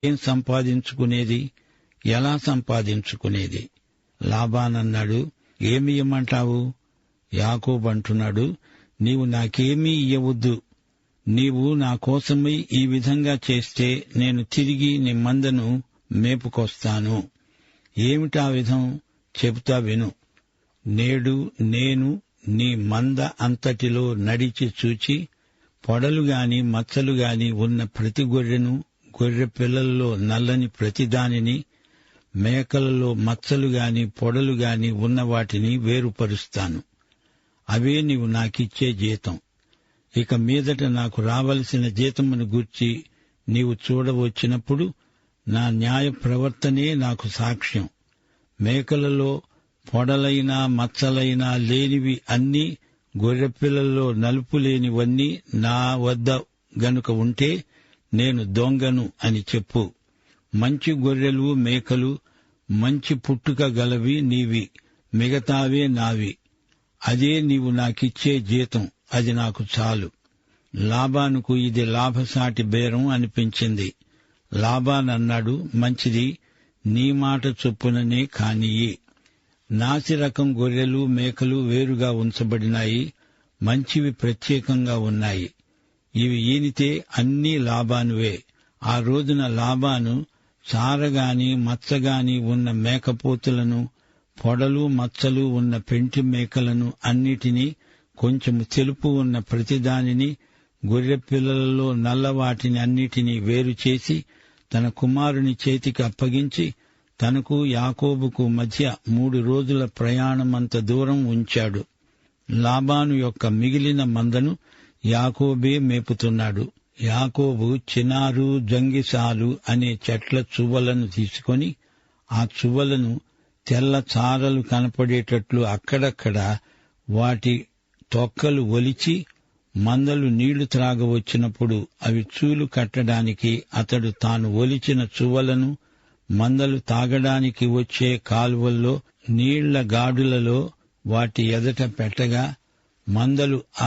ఏం సంపాదించుకునేది, ఎలా సంపాదించుకునేది? లాబానన్నాడు, ఏమి ఇయ్యమంటావు? యాకోబు అంటున్నాడు, నీవు నాకేమీ ఇయ్యవద్దు. నీవు నా కోసమై ఈ విధంగా చేస్తే నేను తిరిగి నీ మందను మేపుకొస్తాను. ఏమిటా విధం? చెబుతా విను. నేడు నేను నీ మంద అంతటిలో నడిచి చూచి పొడలుగాని మచ్చలుగాని ఉన్న ప్రతి గొర్రెను, గొర్రె పిల్లల్లో నల్లని ప్రతిదానిని, మేకలలో మచ్చలుగాని పొడలుగాని ఉన్న వాటిని వేరుపరుస్తాను. అవే నీవు నాకిచ్చే జీతం. ఇక మీదట నాకు రావలసిన జీతమును గూర్చి నీవు చూడవచ్చినప్పుడు నా న్యాయ ప్రవర్తనే నాకు సాక్ష్యం. మేకలలో పొడలైనా మచ్చలైనా లేనివి అన్నీ, గొర్రెపిల్లల్లో నలుపు లేనివన్నీ నా వద్ద గనుక ఉంటే నేను దొంగను అని చెప్పు. మంచి గొర్రెలు మేకలు మంచి పుట్టుక గలవి నీవి, మిగతావే నావి. అదే నీవు నాకిచ్చే జీతం, అది నాకు చాలు. లాబానుకు ఇది లాభసాటి బేరం అనిపించింది. లాబానన్నాడు, మంచిది, నీ మాట చొప్పుననే కానియ్యి. నాసిరకం గొర్రెలు మేకలు వేరుగా ఉంచబడినాయి, మంచివి ప్రత్యేకంగా ఉన్నాయి. ఇవి ఈనితే అన్నీ లాబానువే. ఆ రోజున లాబాను చారగాని మచ్చగాని ఉన్న మేకపోతులను, పొడలు మచ్చలు ఉన్న పెంటి మేకలను అన్నిటినీ, కొంచెము తెలుపు ఉన్న ప్రతిదానిని, గొర్రె పిల్లలలో నల్లవాటిని అన్నిటినీ వేరుచేసి తన కుమారుని చేతికి అప్పగించి తనకు యాకోబుకు మధ్య 3 రోజుల ప్రయాణమంత దూరం ఉంచాడు. లాబాను యొక్క మిగిలిన మందను యాకోబే మేపుతున్నాడు. యాకోబు చినారు, జంగిసాలు అనే చెట్ల చువ్వలను తీసుకొని ఆ చువ్వలను తెల్ల చారలు కనపడేటట్లు అక్కడక్కడ వాటి తొక్కలు ఒలిచి మందలు నీళ్లు త్రాగవచ్చినప్పుడు అవి చూలు కట్టడానికి అతడు తాను ఒలిచిన చువ్వలను మందలు తాగడానికి వచ్చే కాలువల్లో నీళ్ల గాడులలో వాటి ఎదట పెట్టగా మందలు ఆ